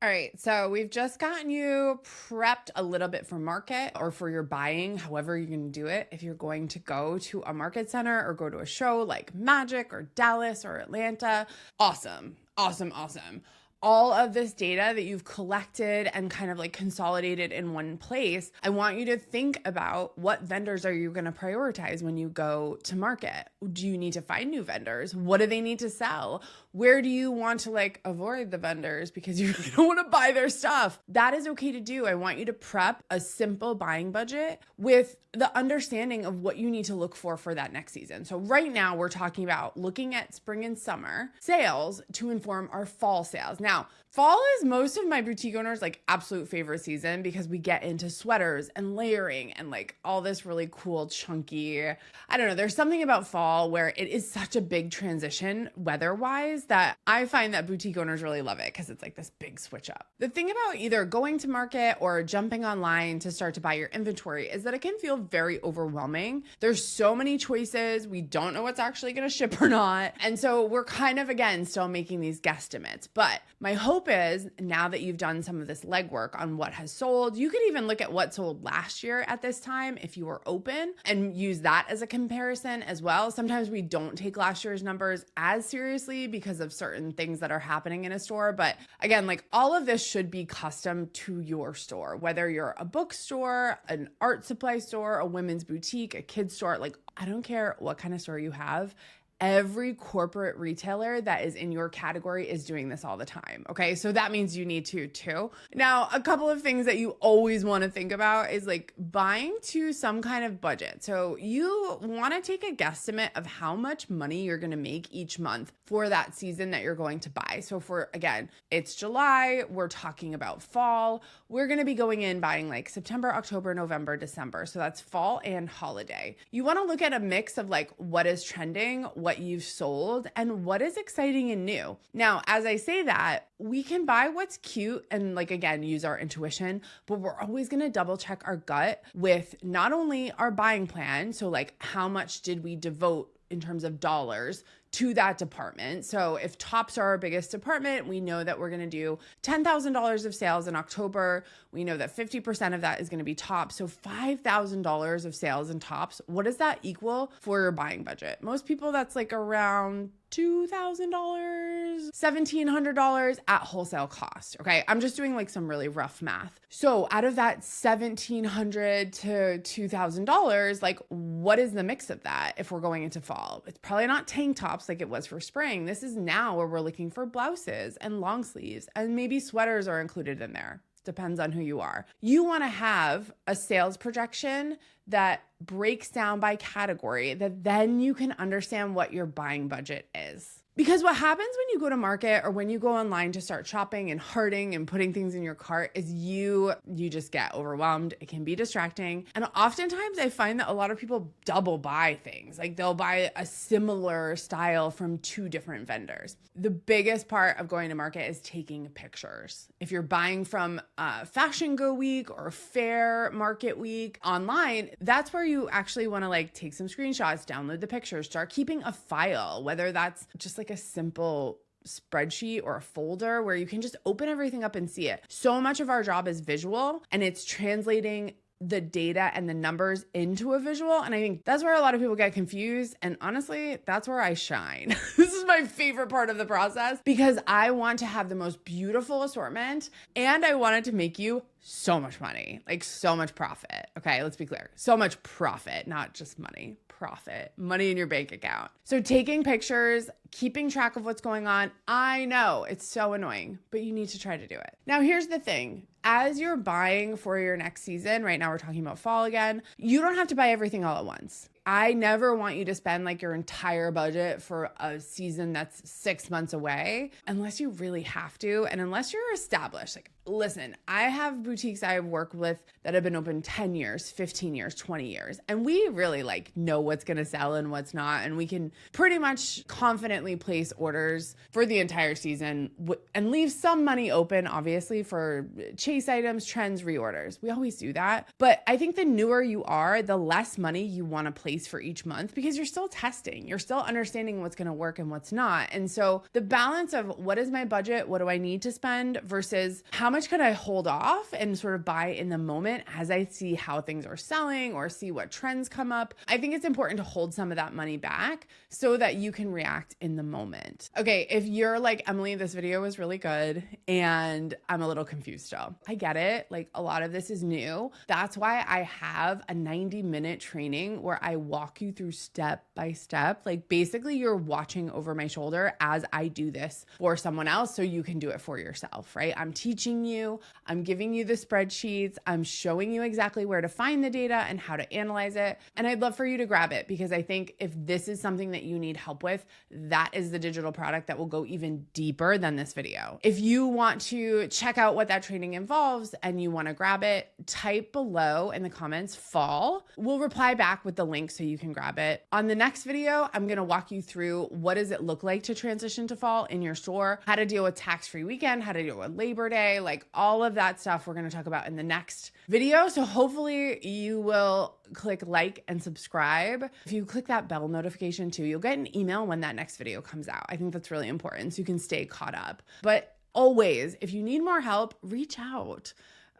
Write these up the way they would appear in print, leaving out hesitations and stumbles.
All right, so we've just gotten you prepped a little bit for market or for your buying, however you're going to do it. If you're going to go to a market center or go to a show like Magic or Dallas or Atlanta, awesome, awesome, awesome. All of this data that you've collected and kind of like consolidated in one place, I want you to think about what vendors are you going to prioritize when you go to market. Do you need to find new vendors? What do they need to sell? Where do you want to like avoid the vendors because you really don't want to buy their stuff? That is okay to do. I want you to prep a simple buying budget with the understanding of what you need to look for that next season. So right now we're talking about looking at spring and summer sales to inform our fall sales. Now, fall is most of my boutique owners like absolute favorite season because we get into sweaters and layering and like all this really cool chunky, I don't know, there's something about fall where it is such a big transition weather-wise that I find that boutique owners really love it because it's like this big switch up. The thing about either going to market or jumping online to start to buy your inventory is that it can feel very overwhelming. There's so many choices. We don't know what's actually going to ship or not. And so we're kind of, again, still making these guesstimates. But my hope is now that you've done some of this legwork on what has sold, you could even look at what sold last year at this time if you were open and use that as a comparison as well. Sometimes we don't take last year's numbers as seriously because of certain things that are happening in a store. But again, like all of this should be custom to your store, whether you're a bookstore, an art supply store, a women's boutique, a kid's store, like I don't care what kind of store you have. Every corporate retailer that is in your category is doing this all the time. Okay. So that means you need to too. Now, a couple of things that you always want to think about is like buying to some kind of budget. So you want to take a guesstimate of how much money you're going to make each month for that season that you're going to buy. So for, again, it's July, we're talking about fall. We're going to be going in buying like September, October, November, December. So that's fall and holiday. You want to look at a mix of like what is trending, what you've sold, and what is exciting and new. Now, as I say that, we can buy what's cute and like, again, use our intuition, but we're always going to double check our gut with not only our buying plan. So like how much did we devote in terms of dollars to that department. So if tops are our biggest department, we know that we're going to do $10,000 of sales in October. We know that 50% of that is going to be tops. So $5,000 of sales in tops. What does that equal for your buying budget? Most people, that's like around $2,000, $1,700 at wholesale cost. Okay. I'm just doing like some really rough math. So out of that $1,700 to $2,000, like what is the mix of that if we're going into fall? It's probably not tank tops like it was for spring. This is now where we're looking for blouses and long sleeves and maybe sweaters are included in there. Depends on who you are. You want to have a sales projection that breaks down by category that then you can understand what your buying budget is. Because what happens when you go to market or when you go online to start shopping and hearting and putting things in your cart is you just get overwhelmed. It can be distracting. And oftentimes I find that a lot of people double buy things. Like they'll buy a similar style from two different vendors. The biggest part of going to market is taking pictures. If you're buying from Fashion Go Week or Fair Market Week online, that's where you actually want to like take some screenshots, download the pictures, start keeping a file, whether that's just like a simple spreadsheet or a folder where you can just open everything up and see it. So much of our job is visual and it's translating the data and the numbers into a visual. And I think that's where a lot of people get confused. And honestly, that's where I shine. This is my favorite part of the process because I want to have the most beautiful assortment and I want it to make you so much money, like so much profit. Okay, let's be clear. So much profit, not just money. Profit, money in your bank account. So taking pictures, keeping track of what's going on. I know it's so annoying, but you need to try to do it. Now, here's the thing. As you're buying for your next season, right now we're talking about fall again, you don't have to buy everything all at once. I never want you to spend like your entire budget for a season that's 6 months away, unless you really have to. And unless you're established, like, listen, I have boutiques I work with that have been open 10 years, 15 years, 20 years. And we really like know what's going to sell and what's not. And we can pretty much confidently definitely place orders for the entire season and leave some money open, obviously, for chase items, trends, reorders. We always do that. But I think the newer you are, the less money you want to place for each month because you're still testing. You're still understanding what's going to work and what's not. And so the balance of what is my budget? What do I need to spend versus how much could I hold off and sort of buy in the moment as I see how things are selling or see what trends come up. I think it's important to hold some of that money back so that you can react in the moment. Okay, if you're like, Emily, this video was really good and I'm a little confused still. I get it. Like a lot of this is new. That's why I have a 90-minute training where I walk you through step by step. Like basically you're watching over my shoulder as I do this for someone else so you can do it for yourself, right? I'm teaching you, I'm giving you the spreadsheets, I'm showing you exactly where to find the data and how to analyze it. And I'd love for you to grab it because I think if this is something that you need help with, that is the digital product that will go even deeper than this video. If you want to check out what that training involves and you want to grab it, type below in the comments fall. We'll reply back with the link so you can grab it. On the next video, I'm going to walk you through what does it look like to transition to fall in your store, how to deal with tax-free weekend, how to deal with Labor Day, like all of that stuff we're going to talk about in the next video. So hopefully you will click like and subscribe. If you click that bell notification too, you'll get an email when that next video comes out. I think that's really important so you can stay caught up. But always, if you need more help, reach out.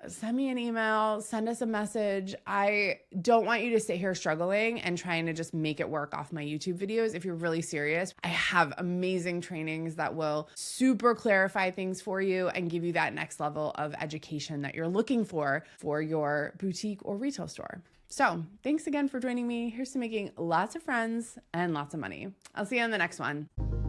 Send me an email, send us a message. I don't want you to sit here struggling and trying to just make it work off my YouTube videos. If you're really serious, I have amazing trainings that will super clarify things for you and give you that next level of education that you're looking for your boutique or retail store. So thanks again for joining me. Here's to making lots of friends and lots of money. I'll see you on the next one.